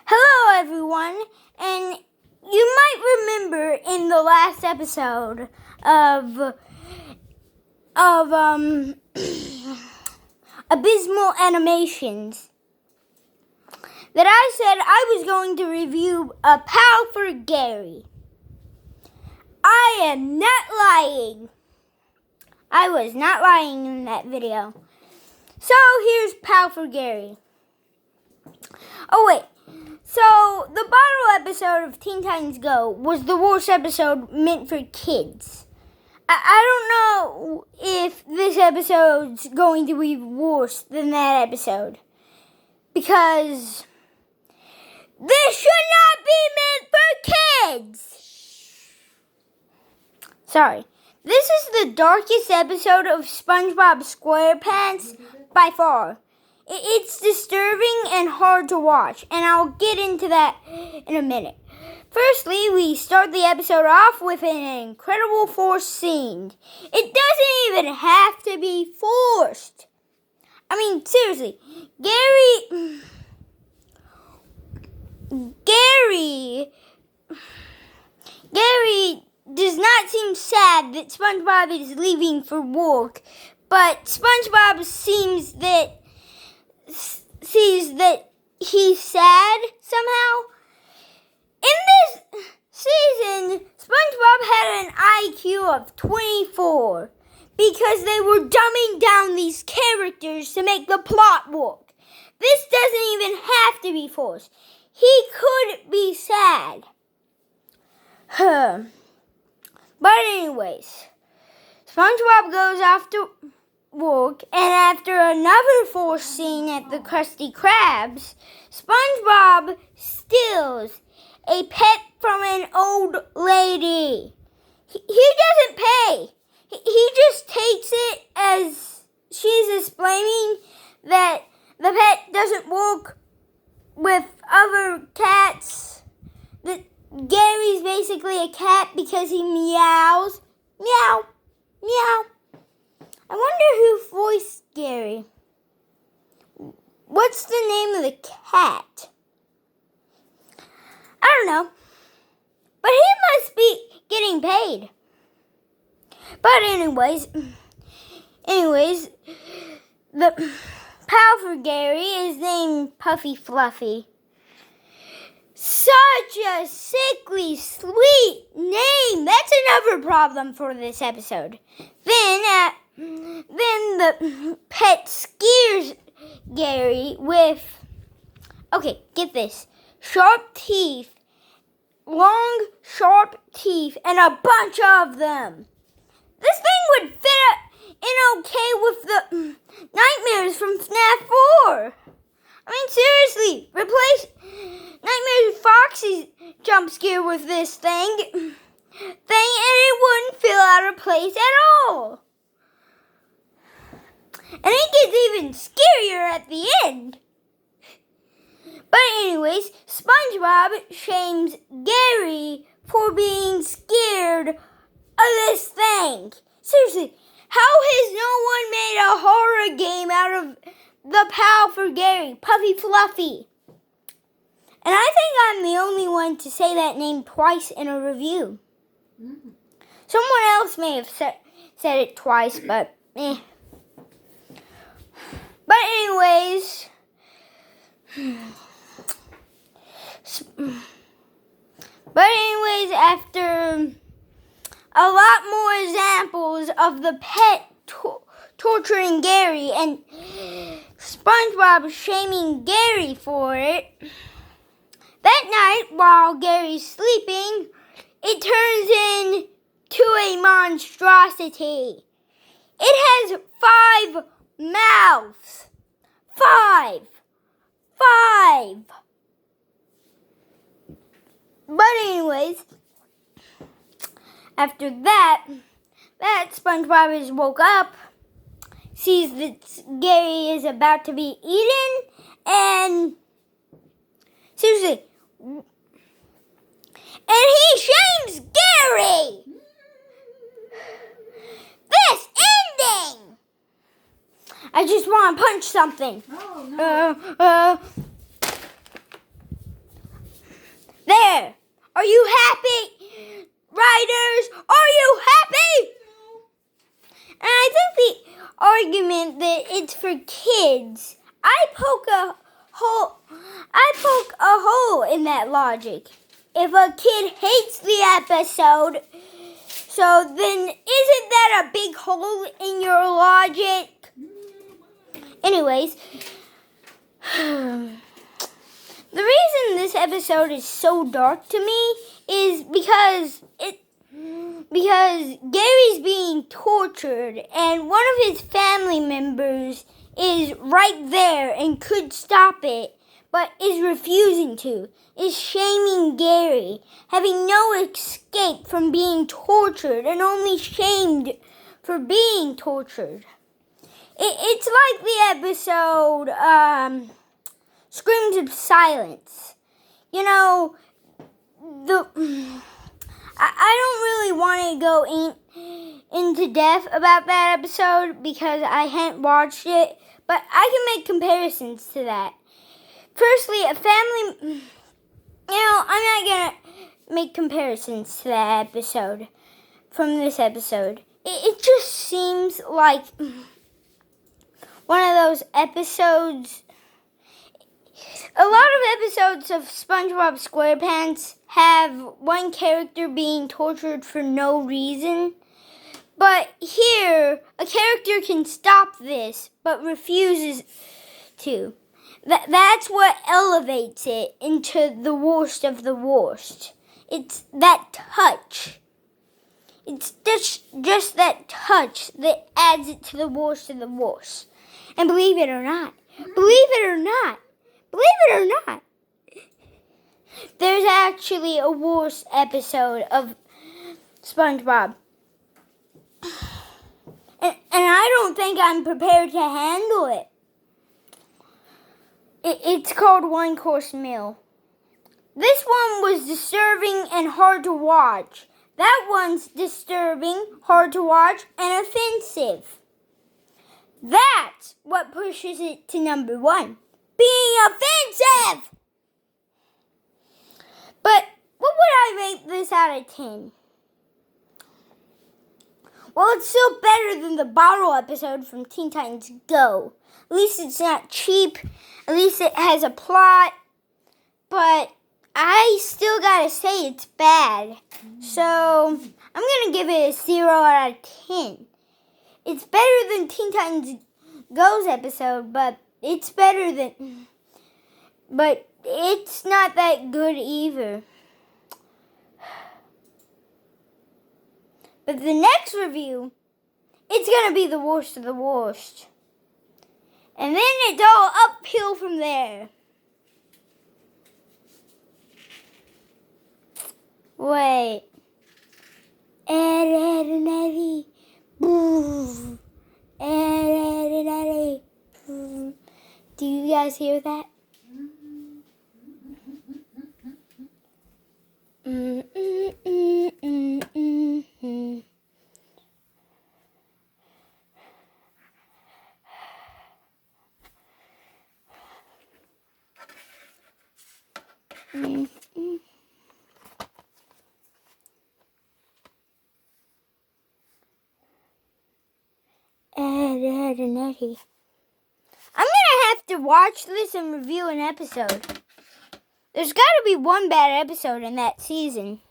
Hello, everyone, and you might remember in the last episode of Abysmal Animations that I said I was going to review A Pal for Gary. I am not lying. I was not lying in that video. So here's Pal for Gary. Oh wait. So, the bottle episode of Teen Titans Go was the worst episode meant for kids. I don't know if this episode's going to be worse than that episode. Because this should not be meant for kids. Sorry. This is the darkest episode of SpongeBob SquarePants by far. It's disturbing and hard to watch, and I'll get into that in a minute. Firstly, we start the episode off with an incredible forced scene. It doesn't even have to be forced. I mean, seriously, Gary does not seem sad that SpongeBob is leaving for work, but SpongeBob sees that he's sad somehow. In this season, SpongeBob had an IQ of 24 because they were dumbing down these characters to make the plot work. This doesn't even have to be forced. He could be sad. But anyways, SpongeBob goes off to work, and after another forced scene at the Krusty Krabs, SpongeBob steals a pet from an old lady. He doesn't pay. He just takes it as she's explaining that the pet doesn't work with other cats. That Gary's basically a cat because he meows. Meow. Meow. I wonder who voiced Gary. What's the name of the cat? I don't know. But he must be getting paid. But anyways, the pal for Gary is named Puffy Fluffy. Such a sickly, sweet name. That's another problem for this episode. Then the pet scares Gary with, okay, get this, sharp teeth, long, sharp teeth, and a bunch of them. This thing would fit in okay with the nightmares from FNAF 4. I mean, seriously, replace Nightmares Foxy's jump scare with this thing, and it wouldn't feel out of place at all. And it gets even scarier at the end. But anyways, SpongeBob shames Gary for being scared of this thing. Seriously, how has no one made a horror game out of the pal for Gary, Puffy Fluffy? And I think I'm the only one to say that name twice in a review. Someone else may have said it twice, but eh. But anyways, after a lot more examples of the pet torturing Gary and SpongeBob shaming Gary for it, that night while Gary's sleeping, it turns into a monstrosity. It has 5 mouths. 5. But anyways, after that SpongeBob is woke up, sees that Gary is about to be eaten, and seriously, and he shames Gary. This ending. I just want to punch something. Oh, no. poke a hole in that logic. If a kid hates the episode, so then isn't that a big hole in your logic? Anyways, the reason this episode is so dark to me is because Gary's being tortured and one of his family members is right there and could stop it, but is refusing to, is shaming Gary, having no escape from being tortured and only shamed for being tortured. It's like the episode Screams of Silence. You know, I don't really want to go into depth about that episode because I hadn't watched it, but I can make comparisons to that. Firstly, a family, I'm not going to make comparisons to that episode from this episode. It just seems like one of those episodes. A lot of episodes of SpongeBob SquarePants have one character being tortured for no reason. But here, a character can stop this, but refuses to. That's what elevates it into the worst of the worst. It's that touch. It's just that touch that adds it to the worst of the worst. And believe it or not, there's actually a worse episode of SpongeBob. And I don't think I'm prepared to handle it. It's called One Course Meal. This one was disturbing and hard to watch. That one's disturbing, hard to watch, and offensive. That's what pushes it to number 1. Being offensive! But what would I rate this out of 10? Well, it's still better than the bottle episode from Teen Titans Go. At least it's not cheap. At least it has a plot. But I still gotta say it's bad. So I'm gonna give it a 0 out of 10. It's better than Teen Titans Go's episode, but it's not that good either. But the next review, it's going to be the worst of the worst. And then it's all uphill from there. Wait. Do you guys hear that? I'm gonna have to watch this and review an episode. There's gotta be one bad episode in that season.